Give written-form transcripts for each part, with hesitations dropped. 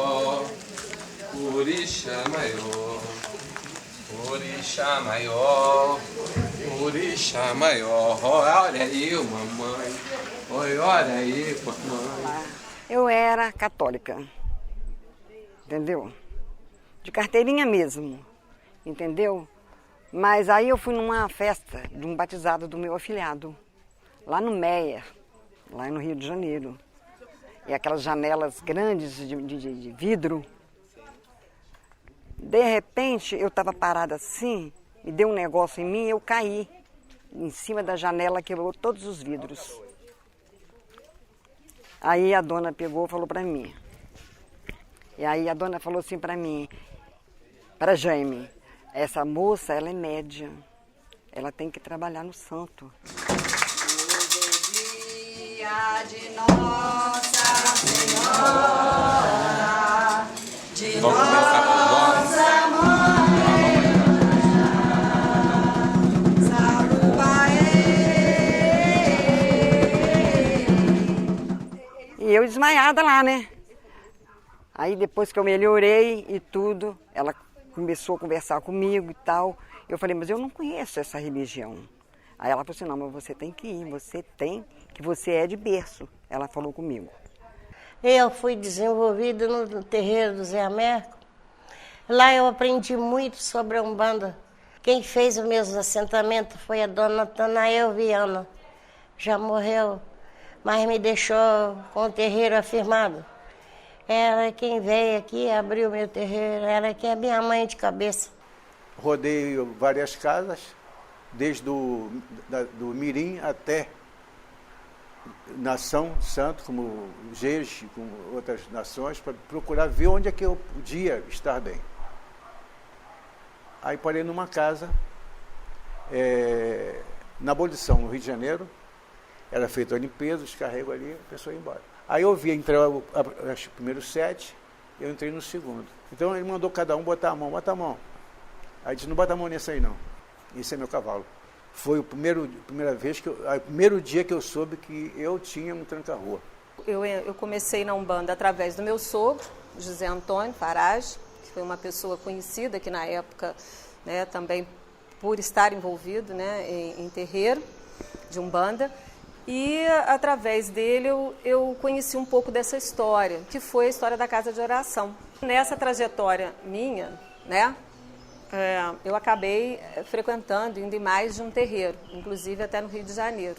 maior, orixá maior, orixá maior, orixá maior. Olha aí, mamãe, olha aí, mamãe. Eu era católica, entendeu? De carteirinha mesmo, entendeu? Mas aí eu fui numa festa de um batizado do meu afilhado, lá no Meier, lá no Rio de Janeiro. E aquelas janelas grandes de vidro. De repente, eu estava parada assim, me deu um negócio em mim e eu caí. Em cima da janela, quebrou todos os vidros. Aí a dona pegou e falou para mim. E aí a dona falou assim para mim, para Jaime, essa moça, ela é média, ela tem que trabalhar no santo. Dia de Nossa Senhora, de Nossa Mãe, e eu desmaiada lá, né? Aí depois que eu melhorei e tudo, ela começou a conversar comigo e tal. Eu falei, mas eu não conheço essa religião. Aí ela falou assim, não, mas você tem que ir, que você é de berço. Ela falou comigo. Eu fui desenvolvida no terreiro do Zé Américo. Lá eu aprendi muito sobre a Umbanda. Quem fez os meus assentamentos foi a dona Natanael Viana. Já morreu, mas me deixou com o terreiro afirmado. Ela quem veio aqui, abriu meu terreiro, ela que é minha mãe de cabeça. Rodei várias casas, desde do Mirim até Nação Santo, como Geis, com outras nações, para procurar ver onde é que eu podia estar bem. Aí parei numa casa, na Abolição, no Rio de Janeiro, era feita a limpeza, descarrego ali, a pessoa ia embora. Aí eu vi entrar os primeiros 7, eu entrei no segundo. Então ele mandou cada um botar a mão, bota a mão. Aí disse, não bota a mão nesse aí não, esse é meu cavalo. Foi o primeiro dia que eu soube que eu tinha um tranca-rua. Eu comecei na Umbanda através do meu sogro, José Antônio Farage, que foi uma pessoa conhecida aqui na época, né, também por estar envolvido, né, em terreiro de Umbanda. E através dele eu conheci um pouco dessa história, que foi a história da casa de oração. Nessa trajetória minha, né, eu acabei frequentando, indo em mais de um terreiro, inclusive até no Rio de Janeiro.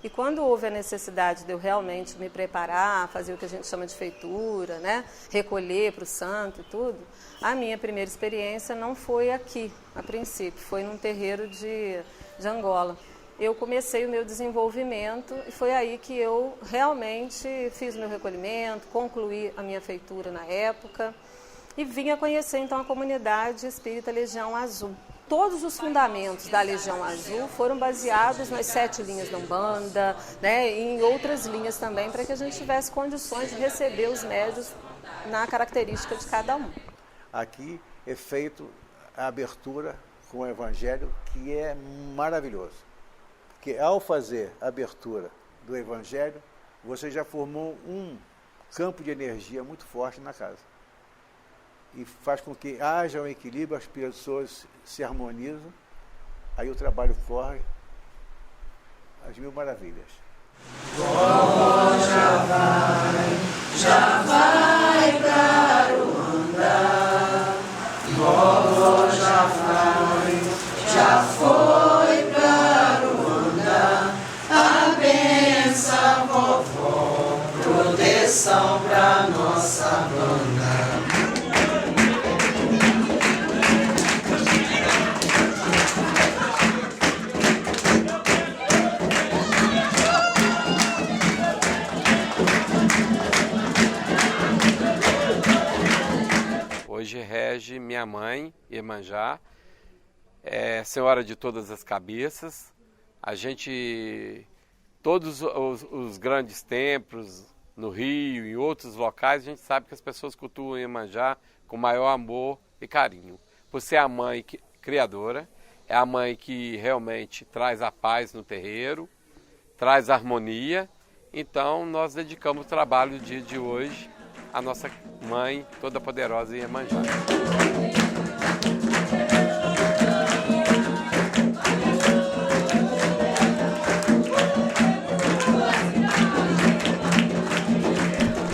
E quando houve a necessidade de eu realmente me preparar, fazer o que a gente chama de feitura, né, recolher para o santo e tudo, a minha primeira experiência não foi aqui, a princípio, foi num terreiro de Angola. Eu comecei o meu desenvolvimento e foi aí que eu realmente fiz o meu recolhimento, concluí a minha feitura na época e vim a conhecer então a comunidade espírita Legião Azul. Todos os fundamentos da Legião Azul foram baseados nas 7 linhas da Umbanda, né, e em outras linhas também, para que a gente tivesse condições de receber os médios na característica de cada um. Aqui é feito a abertura com o Evangelho, que é maravilhoso. Porque ao fazer a abertura do Evangelho, você já formou um campo de energia muito forte na casa. E faz com que haja um equilíbrio, as pessoas se harmonizam, aí o trabalho corre às mil maravilhas. Vovó já vai para Aruanda. Vovó já foi para Aruanda. A benção, vovó, proteção para nossa banda. Hoje rege minha mãe, Iemanjá, senhora de todas as cabeças. A gente, todos os grandes templos no Rio e em outros locais, a gente sabe que as pessoas cultuam Iemanjá com maior amor e carinho. Por ser a mãe criadora, é a mãe que realmente traz a paz no terreiro, traz a harmonia. Então nós dedicamos o trabalho do dia de hoje a nossa mãe toda poderosa Iemanjá.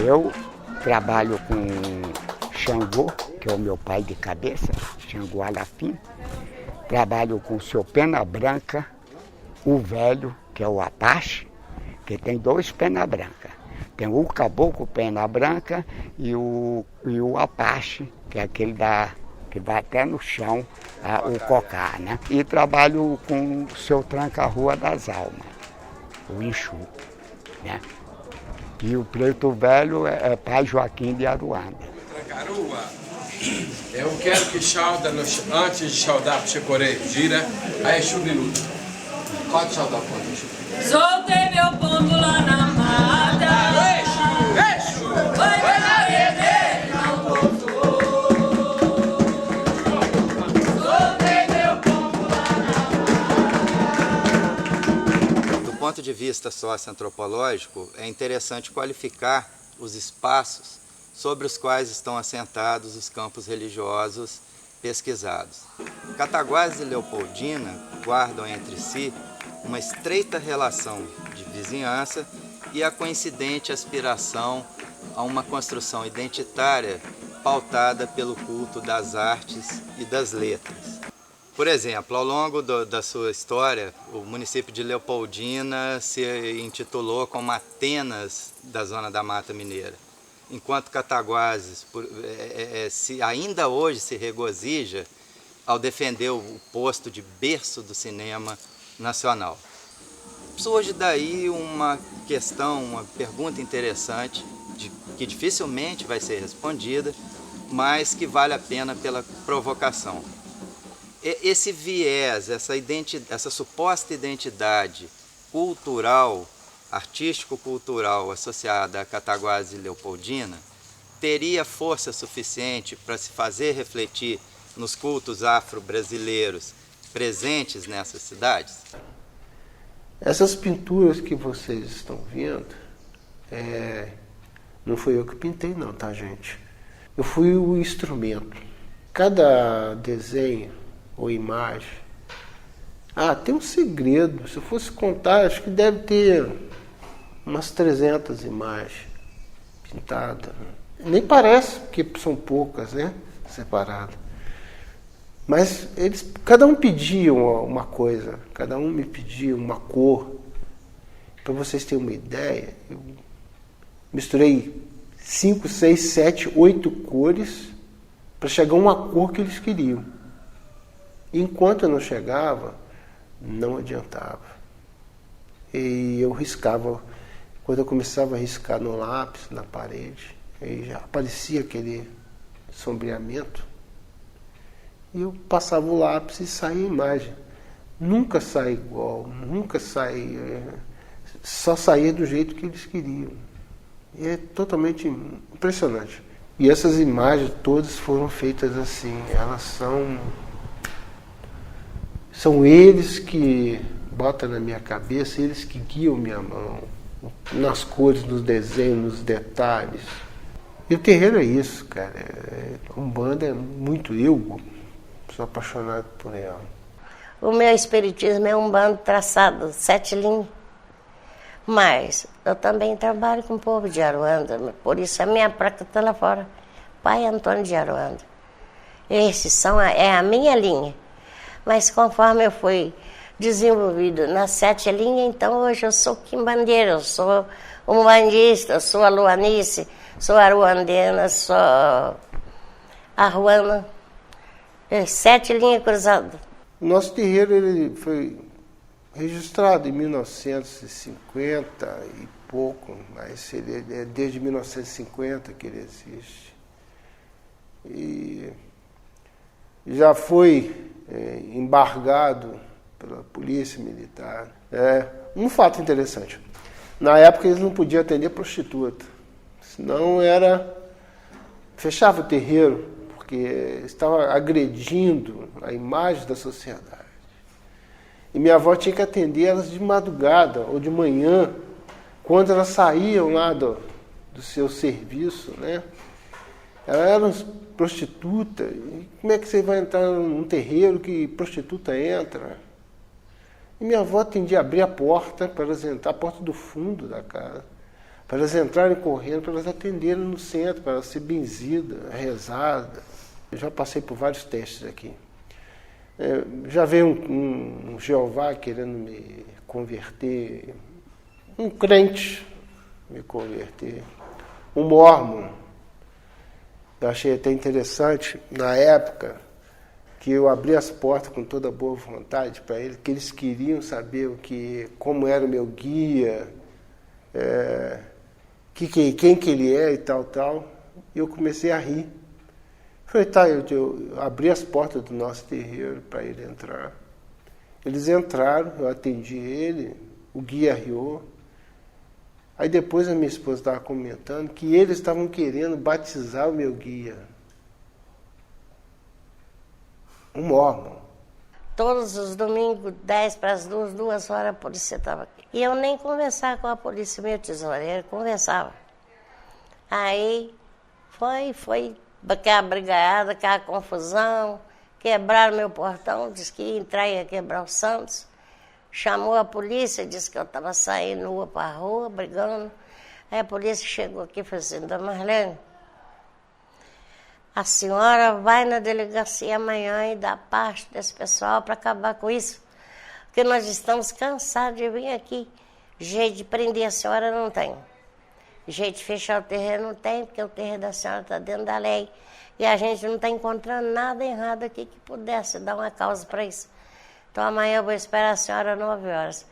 Eu trabalho com Xangô, que é o meu pai de cabeça, Xangô Alafim. Trabalho com o seu Pena Branca, o velho, que é o Apache, que tem 2 Pena Branca. Tem o Caboclo Pena Branca e o Apache, que é aquele que vai até no chão, o cocá, né? E trabalho com o seu Tranca-Rua das Almas, o Inxu, né? E o Preto Velho é Pai Joaquim de Aruanda. Tranca-Rua, eu quero que chauda, antes de chaudar para Checorei, gira, aí é chubiluta. Pode chaudar o ponto. Soltei meu ponto lá na mata. Vai na rede, não voltou. Soltei meu ponto lá na mata. Do ponto de vista socioantropológico, é interessante qualificar os espaços sobre os quais estão assentados os campos religiosos pesquisados. Cataguases e Leopoldina guardam entre si uma estreita relação de vizinhança e a coincidente aspiração a uma construção identitária pautada pelo culto das artes e das letras. Por exemplo, ao longo da sua história, o município de Leopoldina se intitulou como Atenas da Zona da Mata Mineira, enquanto Cataguases ainda hoje se regozija ao defender o posto de berço do cinema nacional. Surge daí uma questão, uma pergunta interessante, que dificilmente vai ser respondida, mas que vale a pena pela provocação. Esse viés, essa suposta identidade cultural, artístico-cultural associada a Cataguases e Leopoldina, teria força suficiente para se fazer refletir nos cultos afro-brasileiros presentes nessas cidades? Essas pinturas que vocês estão vendo, não foi eu que pintei não, tá, gente? Eu fui o instrumento. Cada desenho ou imagem, tem um segredo. Se eu fosse contar, acho que deve ter umas 300 imagens pintadas. Nem parece, porque são poucas, né? Separadas. Mas cada um pedia uma coisa, cada um me pedia uma cor. Para vocês terem uma ideia, eu misturei 5, 6, 7, 8 cores para chegar a uma cor que eles queriam. Enquanto eu não chegava, não adiantava. E eu riscava, quando eu começava a riscar no lápis, na parede, aí já aparecia aquele sombreamento. E eu passava o lápis e saía a imagem. Nunca sai igual, nunca sai. Só saía do jeito que eles queriam. E é totalmente impressionante. E essas imagens todas foram feitas assim. Elas são eles que botam na minha cabeça, eles que guiam minha mão. Nas cores, nos desenhos, nos detalhes. E o terreiro é isso, cara. Umbanda é muito eu. Sou apaixonado por ela. O meu espiritismo é um bando traçado, 7 linhas. Mas eu também trabalho com o povo de Aruanda, por isso a minha placa está lá fora. Pai Antônio de Aruanda. Esses é a minha linha. Mas conforme eu fui desenvolvido na 7 linhas, então hoje eu sou quimbandeira, eu sou umbandista, sou aluanice, sou aruandena, sou arruana. 7 linhas cruzadas. O nosso terreiro ele foi registrado em 1950 e pouco, mas ele é desde 1950 que ele existe. E já foi embargado pela polícia militar. Um fato interessante. Na época eles não podiam atender prostituta. Senão fechava o terreiro, porque estava agredindo a imagem da sociedade. E minha avó tinha que atender elas de madrugada ou de manhã, quando elas saíam lá do seu serviço, né? Elas eram prostitutas. E como é que você vai entrar num terreiro que prostituta entra? E minha avó tendia a abrir a porta para elas entrar, a porta do fundo da casa, para elas entrarem correndo, para elas atenderem no centro, para elas ser benzidas, rezadas. Eu já passei por vários testes aqui. Já veio um Jeová querendo me converter, um crente me converter, um mórmon. Eu achei até interessante, na época, que eu abri as portas com toda boa vontade para eles, que eles queriam saber como era o meu guia, quem que ele é e tal. E eu comecei a rir. Falei, tá, eu abri as portas do nosso terreiro para ele entrar. Eles entraram, eu atendi ele, o guia riu. Aí depois a minha esposa estava comentando que eles estavam querendo batizar o meu guia. Um mórmon. Todos os domingos, 10 para as 2 horas, a polícia estava aqui. E eu nem conversava com a polícia, meu tesoureiro, conversava. Aí foi aquela brigaiada, aquela confusão, quebraram meu portão, disse que ia entrar e ia quebrar o Santos. Chamou a polícia, disse que eu estava saindo nua para a rua, brigando. Aí a polícia chegou aqui e falou assim, dona Marlene, a senhora vai na delegacia amanhã e dá parte desse pessoal para acabar com isso, porque nós estamos cansados de vir aqui. Jeito de prender a senhora não tem. Jeito de fechar o terreno não tem, porque o terreno da senhora está dentro da lei. E a gente não está encontrando nada errado aqui que pudesse dar uma causa para isso. Então amanhã eu vou esperar a senhora 9 horas.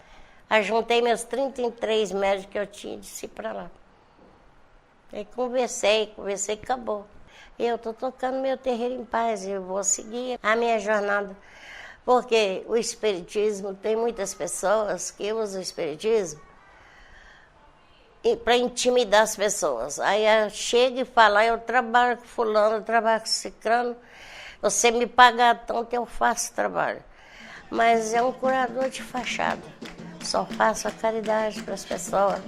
Aí juntei meus 33 médicos que eu tinha e disse para lá. Aí conversei e acabou. Eu estou tocando meu terreiro em paz, eu vou seguir a minha jornada. Porque o espiritismo, tem muitas pessoas que usam o espiritismo para intimidar as pessoas. Aí chega e fala, eu trabalho com fulano, eu trabalho com ciclano, você me paga tanto, eu faço trabalho. Mas é um curador de fachada. Só faço a caridade para as pessoas,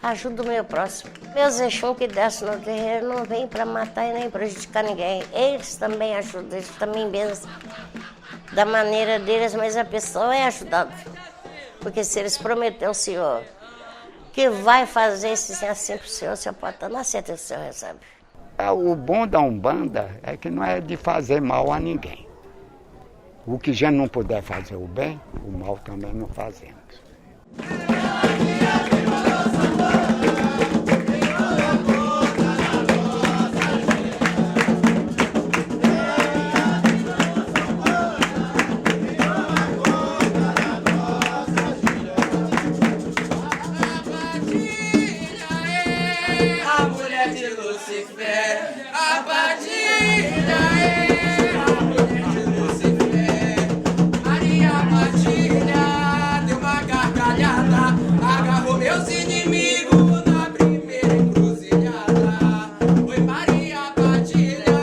ajudo o meu próximo. Meus Exum que descem no terreiro não vêm para matar e nem prejudicar ninguém. Eles também ajudam, eles também benzem da maneira deles, mas a pessoa é ajudada. Porque se eles prometeram ao Senhor que vai fazer assim para o senhor pode estar na certeza que o senhor recebe. O bom da Umbanda é que não é de fazer mal a ninguém. O que já não puder fazer o bem, o mal também não fazemos. A mulher de Lucifer, a Padilha, a mulher de Lucifer, Maria Padilha, deu uma gargalhada, agarrou meus inimigos na primeira encruzilhada. Foi Maria Padilha,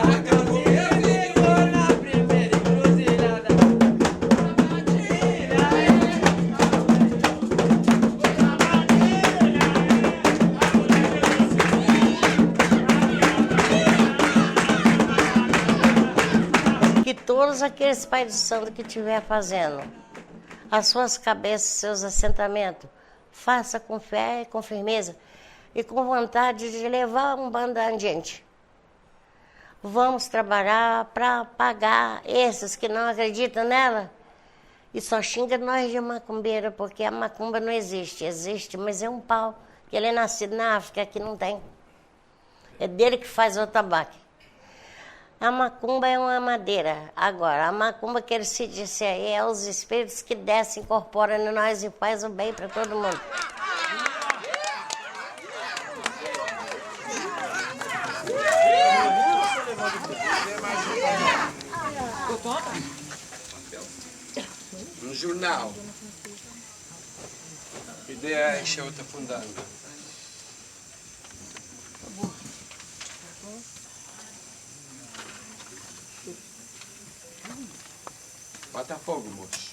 agarrou meus inimigos na primeira encruzilhada. Que todos aqueles pais de santo que estiver fazendo as suas cabeças, seus assentamentos, faça com fé e com firmeza e com vontade de levar a Umbanda adiante. Vamos trabalhar para pagar esses que não acreditam nela e só xinga nós de macumbeira, porque a macumba não existe. Existe, mas é um pau, que ele é nascido na África, que não tem. É dele que faz o tabaco. A macumba é uma madeira. Agora, a macumba que ele se disse aí é os espíritos que descem, incorporam em nós e faz o bem para todo mundo. No jornal. A ideia é encher outra fundanda. Bota fogo, moço.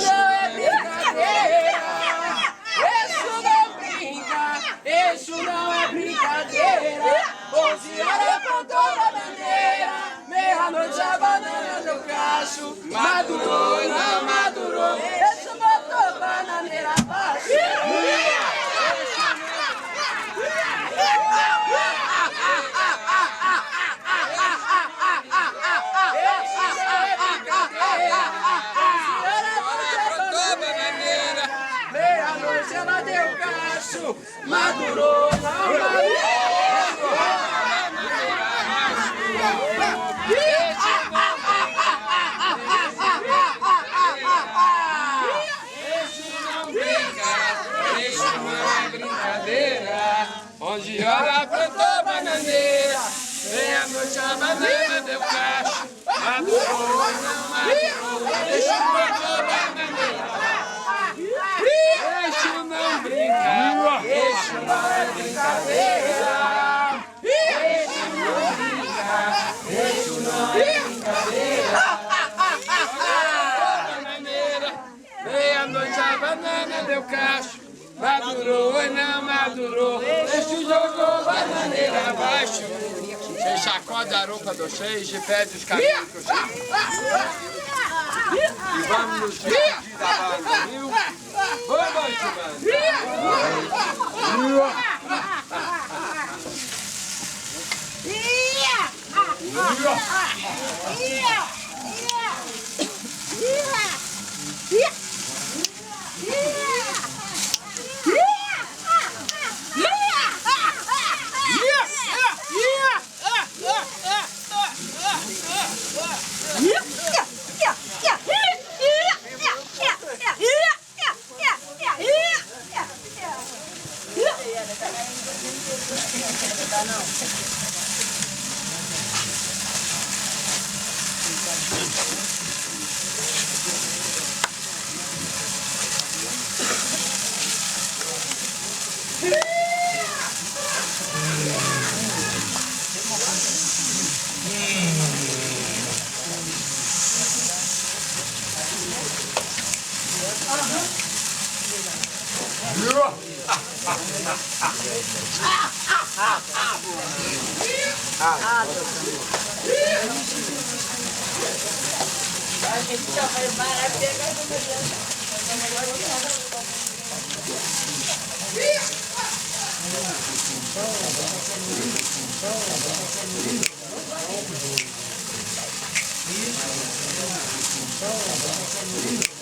não é brincadeira. Exu não brinca, Exu não é brincadeira. 11 horas plantou bananeira, meia-noite a banana no cacho. Madurou, não madurou, Exu botou bananeira abaixo. Meia-noite ela deu cacho, madurou, não brincadeira. 11 horas plantou bananeira, meia-noite a banana deu cacho, madurou, não madurou, Exu botou bananeira. Exu não brinca, Exu não é brincadeira. Exu não brinca, Exu não é brincadeira. Bananeira, meia-noite a banana deu cacho, madurou e não madurou, Exu jogou bananeira abaixo. Você sacode a roupa de vocês e pede os caminhos que eu chego. E vamos nos despedir da banda, viu? Vamos, Então,